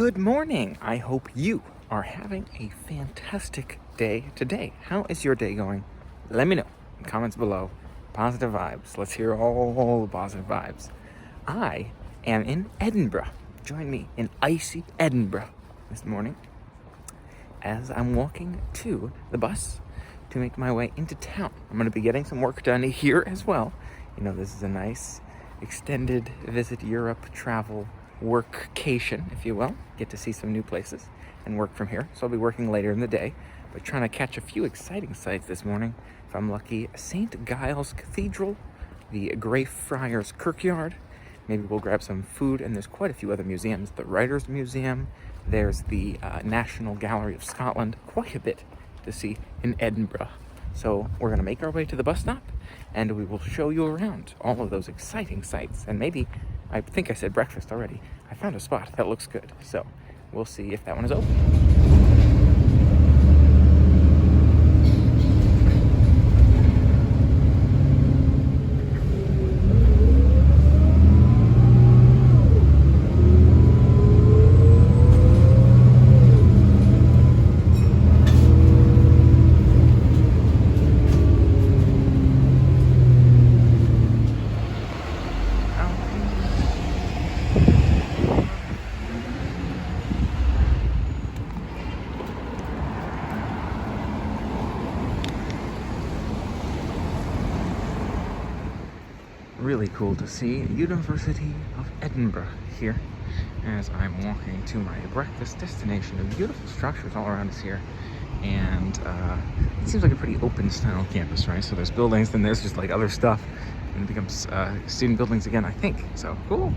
Good morning. I hope you are having a fantastic day today. How is your day going? Let me know in the comments below. Positive vibes. Let's hear all the positive vibes. I am in Edinburgh. Join me in icy Edinburgh this morning as I'm walking to the bus to make my way into town. I'm going to be getting some work done here as well. You know, this is a nice extended visit Europe travel workcation, if you will. Get to see some new places and work from here. So I'll be working later in the day, but trying to catch a few exciting sights this morning. If I'm lucky, St. Giles Cathedral, the Greyfriars Kirkyard. Maybe we'll grab some food, and there's quite a few other museums. The Writers' Museum, there's the National Gallery of Scotland, quite a bit to see in Edinburgh. So we're going to make our way to the bus stop, and we will show you around all of those exciting sights. And maybe, I think I said breakfast already. I found a spot that looks good, so we'll see if that one is open. Really cool to see University of Edinburgh here as I'm walking to my breakfast destination. The beautiful structures all around us here, and it seems like a pretty open style campus, right? So there's buildings, then there's just like other stuff, and it becomes student buildings again, I think. So cool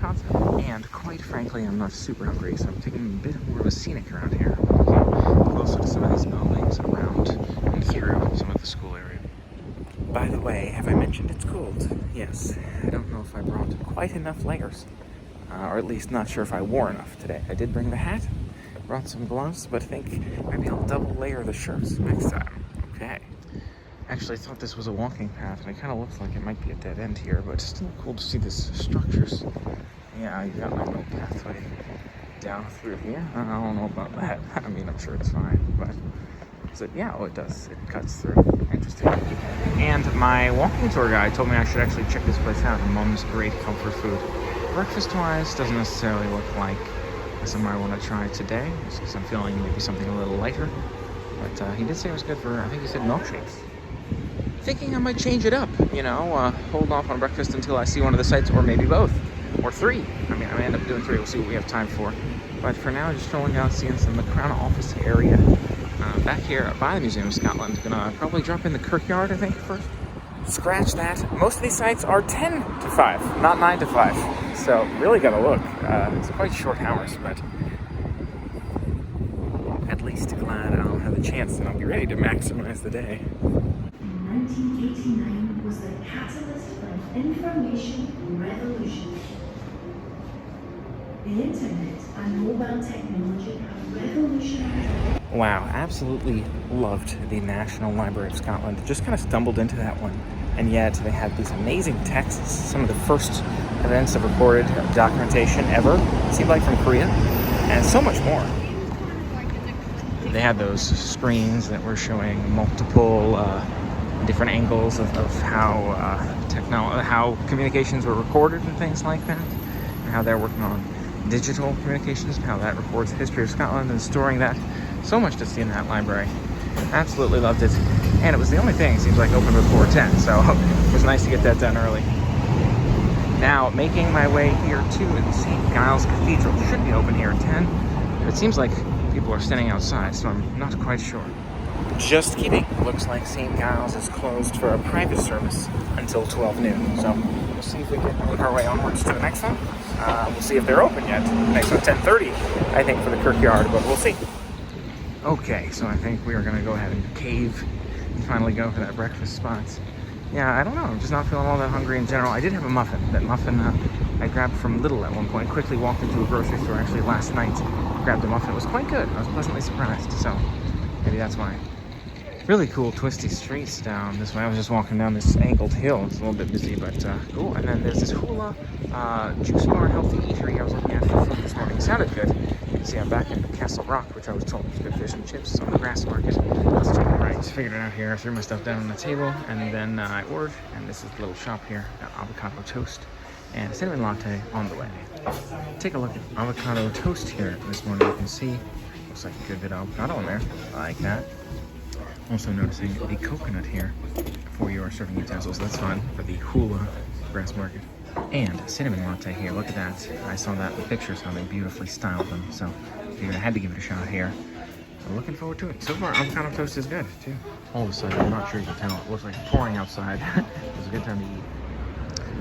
concept. And quite frankly, I'm not super hungry, so I'm taking a bit more of a scenic around here, walking closer to some of these buildings around and through some of the school area. By the way, have I mentioned it's cold? Yes. I don't know if I brought quite enough layers, or at least not sure if I wore enough today. I did bring the hat, brought some gloves, but I think maybe I'll double layer the shirts next time. Okay. Actually, I thought this was a walking path, and it kind of looks like it might be a dead end here, but it's still cool to see these structures. Yeah, you got my little pathway down through here. I don't know about that. I mean, I'm sure it's fine, but... So, yeah, it does. It cuts through. Interesting. And my walking tour guide told me I should actually check this place out. Mom's great comfort food. Breakfast-wise, doesn't necessarily look like something I want to try today, just because I'm feeling maybe something a little lighter. But he did say it was good for, I think he said milkshakes. Thinking I might change it up, you know, hold off on breakfast until I see one of the sites, or maybe both, or three. I mean, I may end up doing three. We'll see what we have time for. But for now, just strolling down, seeing some of the Crown Office area. Back here by the Museum of Scotland. Gonna probably drop in the Kirkyard, I think, first. Scratch that. Most of these sites are 10 to 5, not 9 to 5. So really gotta look. It's quite short hours, but at least glad I'll have a chance and I'll be ready to maximize the day. 1989 was the catalyst for an information revolution. The internet and mobile technology have revolutionized. Wow, absolutely loved the National Library of Scotland. Just kind of stumbled into that one, and yet they had these amazing texts, some of the first events of recorded documentation ever, it seemed like, from Korea, and so much more. They had those screens that were showing multiple different angles of how how communications were recorded and things like that, and how they're working on digital communications, how that records the history of Scotland and storing that. So much to see in that library. Absolutely loved it. And it was the only thing, it seems like, open before 10, so it was nice to get that done early. Now, making my way here to St. Giles Cathedral. It should be open here at 10, but it seems like people are standing outside, so I'm not quite sure. Just kidding. Looks like St. Giles is closed for a private service until 12 noon, so we'll see if we can make our way onwards to the next one. We'll see if they're open yet. Next one, 10:30, I think, for the Kirkyard, but we'll see. Okay, so I think we are going to go ahead and cave and finally go for that breakfast spot. Yeah, I don't know. I'm just not feeling all that hungry in general. I did have a muffin. That muffin I grabbed from Lidl at one point. Quickly walked into a grocery store actually last night. Grabbed a muffin. It was quite good. I was pleasantly surprised. So maybe that's why. Really cool twisty streets down this way. I was just walking down this angled hill. It's a little bit busy, but cool. And then there's this hula juice bar healthy eatery I was looking at for food this morning. It sounded good. See, I'm back in Castle Rock, which I was told was good fish and chips on the Grassmarket. Let's check it right. Figured it out here. I threw my stuff down on the table, and then I ordered. And this is the little shop here. Got avocado toast and a cinnamon latte on the way. Take a look at avocado toast here this morning. You can see, looks like a good bit of avocado in there. I like that. Also noticing the coconut here for your serving utensils. That's fun for the hula Grassmarket. And cinnamon latte here. Look at that. I saw that in the pictures, how they beautifully styled them. So I figured I had to give it a shot here. I'm looking forward to it. So far, avocado toast is good, too. All of a sudden, I'm not sure you can tell. It looks like pouring outside. It was a good time to eat.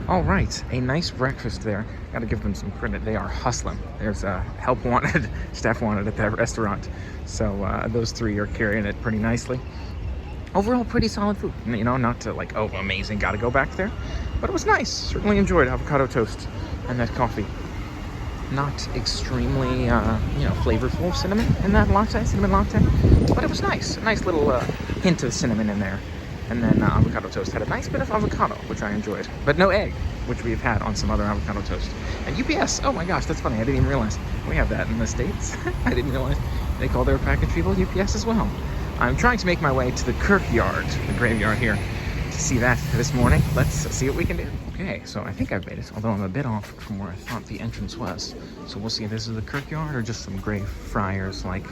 All right, a nice breakfast there. Got to give them some credit. They are hustling. There's help wanted, staff wanted at that restaurant. So those three are carrying it pretty nicely. Overall, pretty solid food. You know, not to like, oh, amazing, got to go back there. But it was nice. Certainly enjoyed avocado toast and that coffee. Not extremely, flavorful cinnamon in that cinnamon latte. But it was nice. A nice little hint of cinnamon in there. And then avocado toast had a nice bit of avocado, which I enjoyed. But no egg, which we've had on some other avocado toast. And UPS, oh my gosh, that's funny. I didn't even realize. We have that in the States. I didn't realize they call their package people UPS as well. I'm trying to make my way to the Kirkyard, the graveyard here, to see that this morning. Let's see what we can do. Okay, so I think I've made it, although I'm a bit off from where I thought the entrance was. So we'll see if this is the Kirkyard or just some Greyfriars, like,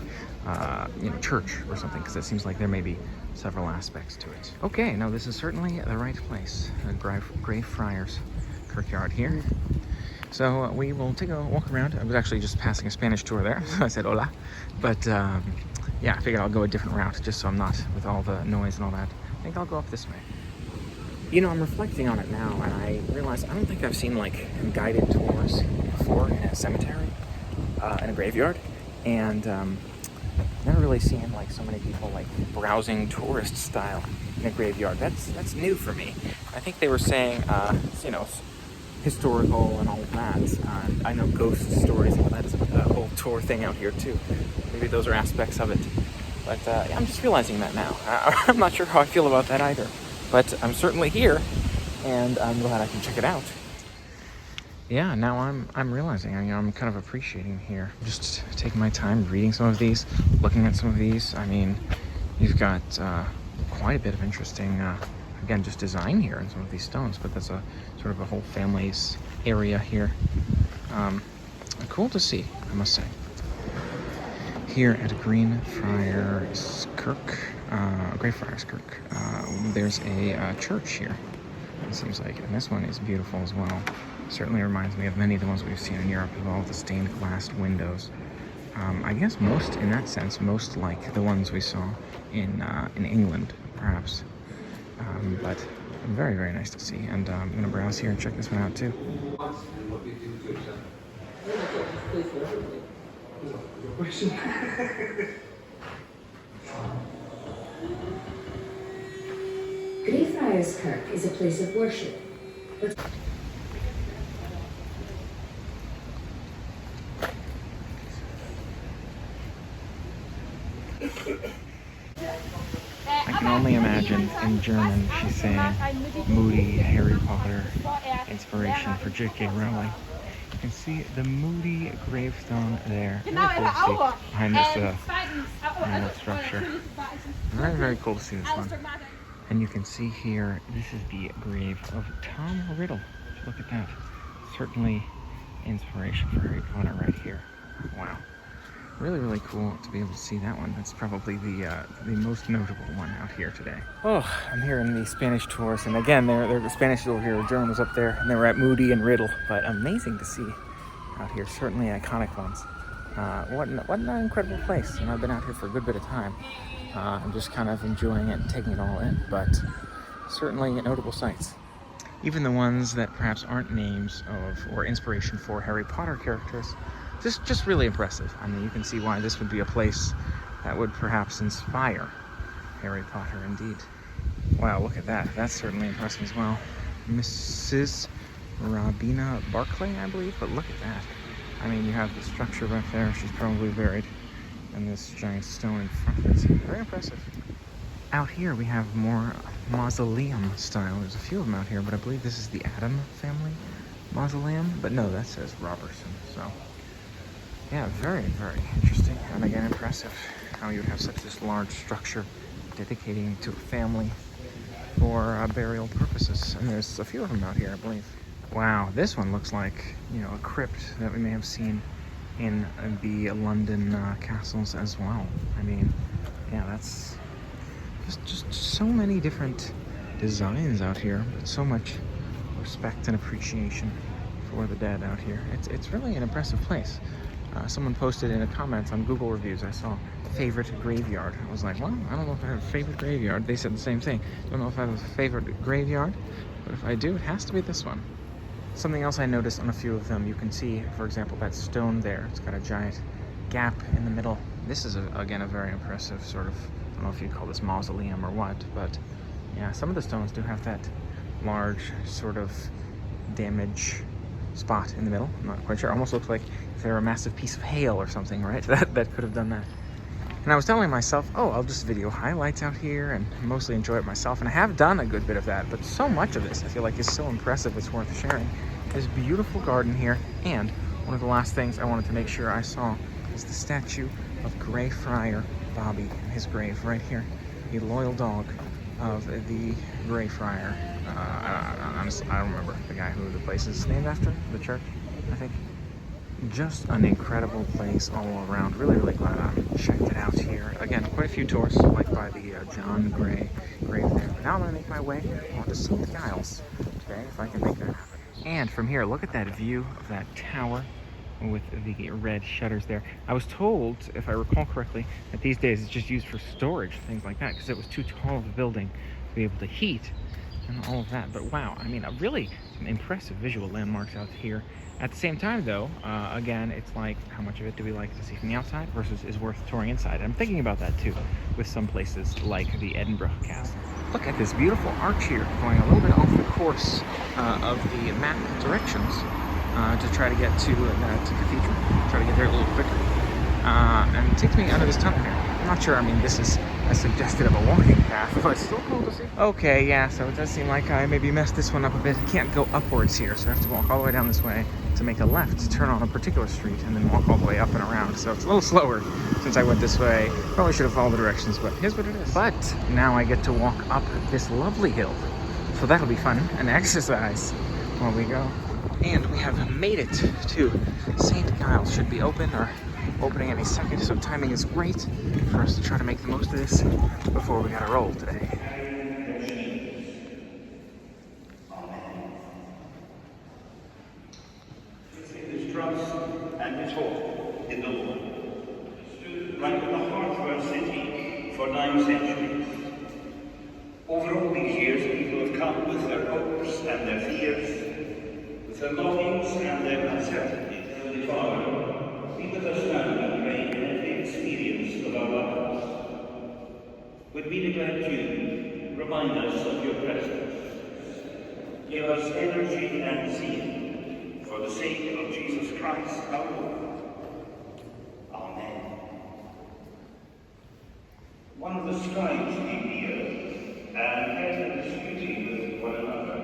church or something, because it seems like there may be several aspects to it. Okay, no, this is certainly the right place. Greyfriars Kirkyard here. So we will take a walk around. I was actually just passing a Spanish tour there, so I said hola. But yeah, I figured I'll go a different route just so I'm not with all the noise and all that. I think I'll go up this way. You know, I'm reflecting on it now, and I realize I don't think I've seen like guided tours before in a cemetery, in a graveyard, and never really seen like so many people like browsing tourist style in a graveyard. That's new for me. I think they were saying, historical and all of that. I know ghost stories and all that is a whole tour thing out here too. Maybe those are aspects of it. But I'm just realizing that now. I'm not sure how I feel about that either. But I'm certainly here, and I'm glad I can check it out. Yeah, now I'm realizing, I'm kind of appreciating here. Just taking my time reading some of these, looking at some of these. I mean, you've got quite a bit of interesting, again, just design here in some of these stones, but that's a sort of a whole family's area here. Cool to see, I must say. Here at Greyfriars Kirk, there's a church here, it seems like, and this one is beautiful as well. Certainly reminds me of many of the ones we've seen in Europe with all the stained glass windows. I guess most, in that sense, most like the ones we saw in England, perhaps. But very, very nice to see. And I'm going to browse here and check this one out too. Greyfriars Kirk is a place of worship. I can only imagine in German she's saying moody Harry Potter inspiration for J.K. Rowling. You can see the moody gravestone there. Very cool to see behind this structure. Very, very cool to see this one. And you can see here, this is the grave of Tom Riddle. Look at that. Certainly inspiration for Harry Potter right here. Wow. Really, really cool to be able to see that one. That's probably the most notable one out here today. Oh, I'm here in the Spanish tours, and again, the Spanish over here, German was up there, and they were at Moody and Riddle, but amazing to see out here. Certainly iconic ones. What an incredible place, and I've been out here for a good bit of time. I'm just kind of enjoying it and taking it all in, but certainly notable sights. Even the ones that perhaps aren't names of or inspiration for Harry Potter characters, just really impressive. I mean, you can see why this would be a place that would perhaps inspire Harry Potter indeed. Wow, look at that. That's certainly impressive as well. Mrs. Robina Barclay, I believe, but look at that. I mean, you have the structure back there. She's probably buried in this giant stone in front of it. Very impressive. Out here we have more mausoleum style. There's a few of them out here, but I believe this is the Adam family mausoleum. But no, that says Robertson, so Yeah, very, very interesting. And again, impressive how you would have such this large structure dedicating to a family for burial purposes. And there's a few of them out here, I believe. Wow, this one looks like, you know, a crypt that we may have seen in the London castles as well. I mean, yeah, that's just so many different designs out here, but so much respect and appreciation for the dead out here. It's really an impressive place. Someone posted in the comments on Google reviews, I saw favorite graveyard. I was like, well, I don't know if I have a favorite graveyard. They said the same thing. Don't know if I have a favorite graveyard, but if I do, it has to be this one. Something else I noticed on a few of them, you can see, for example, that stone there. It's got a giant gap in the middle. This is, again, a very impressive sort of, I don't know if you call this mausoleum or what, but yeah, some of the stones do have that large sort of damage spot in the middle. I'm not quite sure. Almost looks like if there were a massive piece of hail or something, right? That could have done that. And I was telling myself, oh, I'll just video highlights out here and mostly enjoy it myself. And I have done a good bit of that, but so much of this I feel like is so impressive it's worth sharing. This beautiful garden here, and one of the last things I wanted to make sure I saw is the statue of Greyfriar Bobby in his grave right here. A loyal dog of the Greyfriar. Honestly, I don't remember the guy who the place is named after, the church, I think. Just an incredible place all around. Really, really glad I checked it out here. Again, quite a few tours, like by the John Gray grave there. But now I'm going to make my way on to St. Giles today, if I can make that happen. And from here, look at that view of that tower with the red shutters there. I was told, if I recall correctly, that these days it's just used for storage, things like that, because it was too tall of a building to be able to heat and all of that. But wow, I mean, really some impressive visual landmarks out here. At the same time, though, again, it's like, how much of it do we like to see from the outside versus is worth touring inside? I'm thinking about that, too, with some places like the Edinburgh Castle. Look at this beautiful arch here, going a little bit off the course of the map directions to try to get to that cathedral, try to get there a little quicker. And it takes me under this tunnel here. I'm not sure, I mean, this is as suggested of a walking path, but it's still cool to see. Okay, yeah, so it does seem like I maybe messed this one up a bit. I can't go upwards here, so I have to walk all the way down this way to make a left to turn on a particular street and then walk all the way up and around. So it's a little slower since I went this way. Probably should have followed the directions, but here's what it is. But now I get to walk up this lovely hill. So that'll be fun, an exercise while we go. And we have made it to St. Giles. Should be open or opening any second, so timing is great for us to try to make the most of this before we gotta roll today. His trust and his hope in the Lord stood right at the heart of our city for 9 centuries. Over all these years, people have come with their hopes and their fears, with their longings and their uncertainties. Heavenly Father, be with us now, we pray, in every experience of our lives. When we neglect you, remind us of your presence. Give us energy and zeal for the sake of Jesus Christ our Lord. Amen. One of the scribes came near and had a disputing with one another.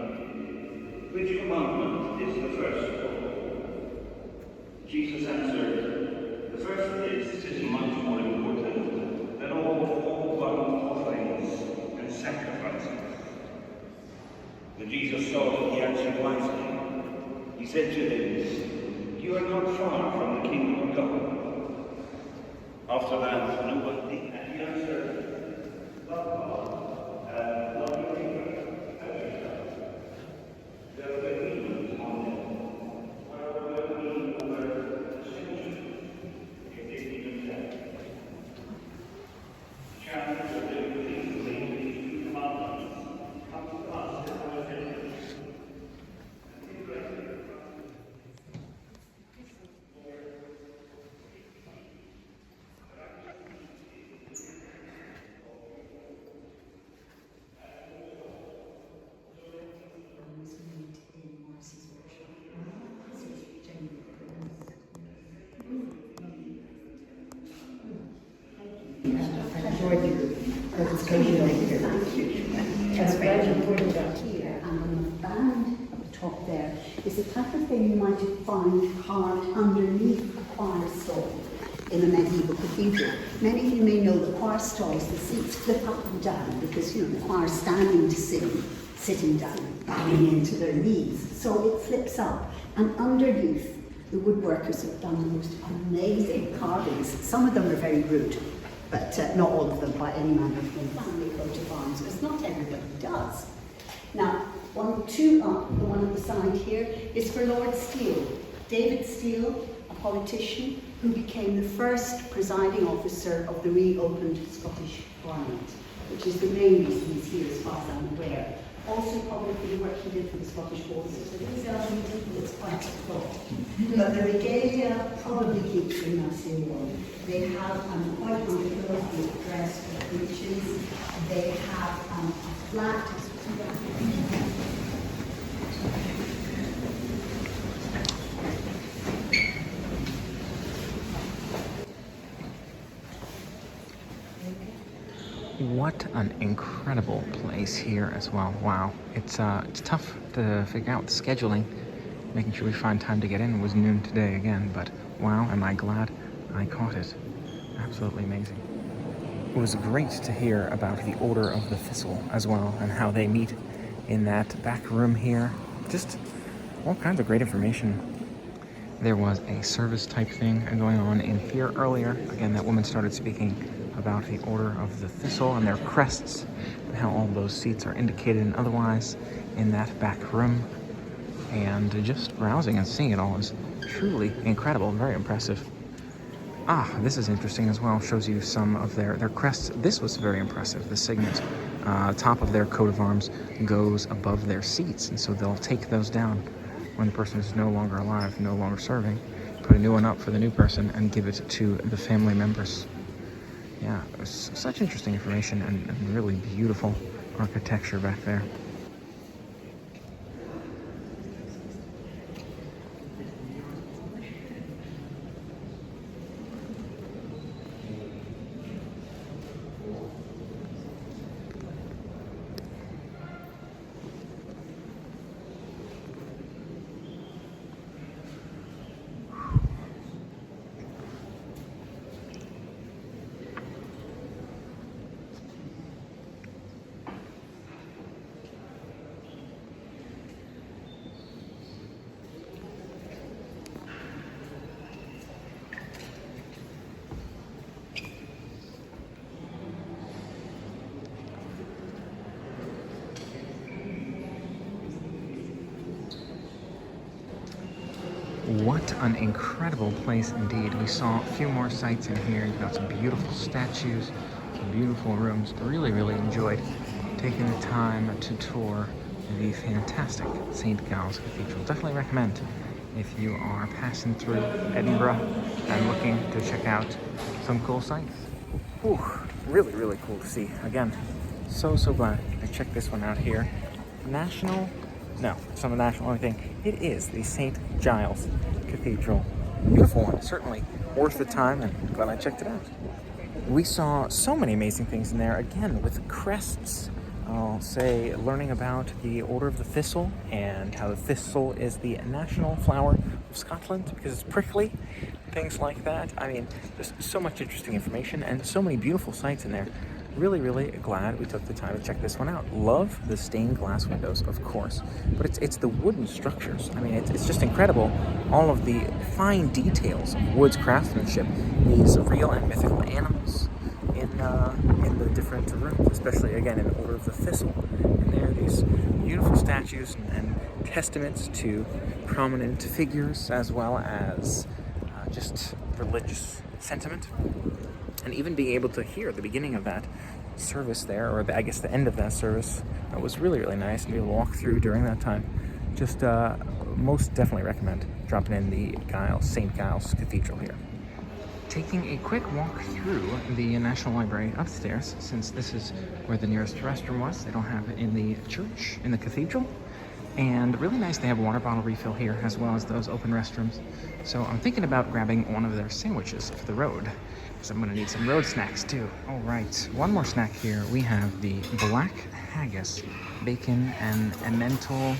Which commandment is the first of all? Jesus answered, the first is much more important than all burnt offerings and sacrifices. When Jesus saw that he answered wisely, he said to them, you are not far from the kingdom of God. After that, no one did. And he answered, love God and love your neighbor as yourself. There was agreement on them. Is the type of thing you might find carved underneath choir stall in a medieval cathedral. Many of you may know the choir stalls, the seats flip up and down because, you know, the choir standing to sing, sitting down, bowing into their knees. So it flips up. And underneath, the woodworkers have done the most amazing carvings. Some of them are very rude, but not all of them by any manner of family coat of arms, because not everybody does. Now, two up, the one on the side here, is for Lord Steele. David Steele, a politician who became the first presiding officer of the reopened Scottish Parliament, which is the main reason he's here as far as I'm aware. Also probably for the work he did for the Scottish forces. So these are it's quite full. But the regalia probably keeps you nice and warm. They have quite wonderful dress for breeches. They have a flat. What an incredible place here as well. Wow, it's tough to figure out the scheduling. Making sure we find time to get in. It was noon today again, but wow, am I glad I caught it. Absolutely amazing. It was great to hear about the Order of the Thistle as well, and how they meet in that back room here. Just all kinds of great information. There was a service type thing going on in here earlier. Again, that woman started speaking about the Order of the Thistle and their crests, and how all those seats are indicated and otherwise in that back room. And just browsing and seeing it all is truly incredible, very impressive. This is interesting as well. Shows you some of their crests. This was very impressive. The signet, top of their coat of arms, goes above their seats, and so they'll take those down when the person is no longer alive, no longer serving, put a new one up for the new person, and give it to the family members. Yeah, it was such interesting information and really beautiful architecture back there. What an incredible place indeed. We saw a few more sights in here. You've got some beautiful statues, some beautiful rooms. Really, really enjoyed taking the time to tour the fantastic St. Giles Cathedral. Definitely recommend if you are passing through Edinburgh and looking to check out some cool sights. Ooh, really, really cool to see. Again, so glad I checked this one out here. No, it's not a national or anything. It is the St. Giles Cathedral. Beautiful one, certainly worth the time, and glad I checked it out. We saw so many amazing things in there, again, with crests. I'll say learning about the Order of the Thistle and how the thistle is the national flower of Scotland because it's prickly, things like that. I mean, there's so much interesting information and so many beautiful sights in there. Really, really glad we took the time to check this one out. Love the stained glass windows, of course, but it's the wooden structures. I mean, it's just incredible. All of the fine details of wood's craftsmanship, these real and mythical animals in the different rooms, especially again in the Order of the Thistle. And there are these beautiful statues and testaments to prominent figures, as well as just religious sentiment. And even being able to hear the beginning of that service there, or I guess the end of that service, that was really, really nice to be able to walk through during that time. Just most definitely recommend dropping in the St. Giles Cathedral here. Taking a quick walk through the National Library upstairs, since this is where the nearest restroom was. They don't have it in the church, in the cathedral. And really nice, they have a water bottle refill here, as well as those open restrooms. So I'm thinking about grabbing one of their sandwiches for the road, because I'm gonna need some road snacks too. All right, one more snack here. We have the black haggis, bacon and emmental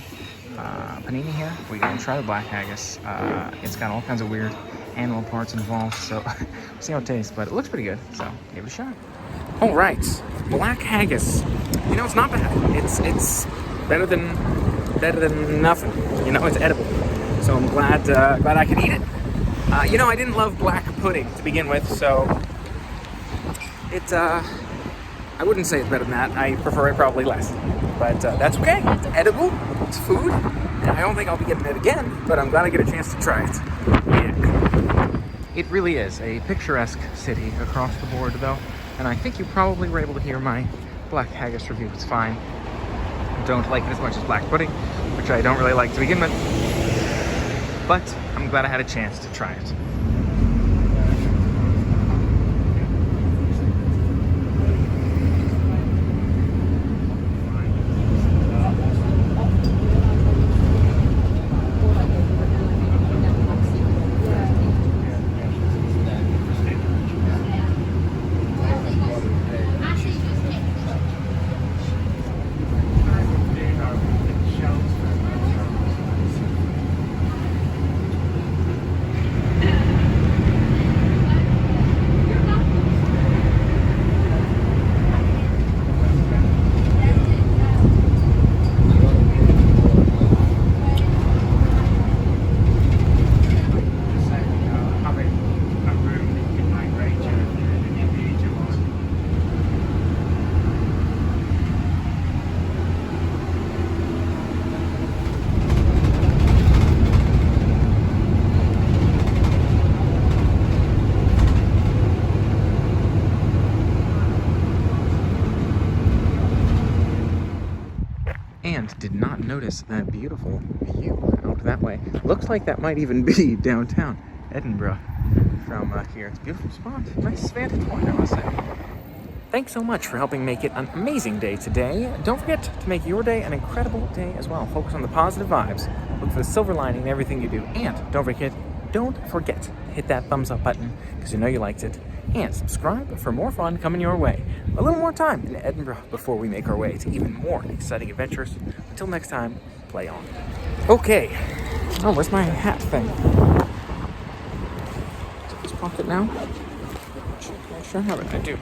panini here. We're gonna try the black haggis. It's got all kinds of weird animal parts involved, so we'll see how it tastes, but it looks pretty good, so give it a shot. All right, black haggis. You know, it's not bad. It's better than nothing. You know, it's edible. So I'm glad I could eat it. You know, I didn't love black pudding to begin with, so I wouldn't say it's better than that. I prefer it probably less, but that's okay. It's edible. It's food. And I don't think I'll be getting it again, but I'm glad I get a chance to try it. Yeah. It really is a picturesque city across the board, though, and I think you probably were able to hear my black haggis review. It's fine. I don't like it as much as black pudding, which I don't really like to begin with, but I'm glad I had a chance to try it. And did not notice that beautiful view out that way. Looks like that might even be downtown Edinburgh from here. It's a beautiful spot. Nice vantage point, I must say. Thanks so much for helping make it an amazing day today. Don't forget to make your day an incredible day as well. Focus on the positive vibes. Look for the silver lining in everything you do. And don't forget to hit that thumbs up button because you know you liked it. And subscribe for more fun coming your way. A little more time in Edinburgh before we make our way to even more exciting adventures. Until next time, play on. Okay. Oh, where's my hat thing? Is it this pocket now? Make sure I have it. I do.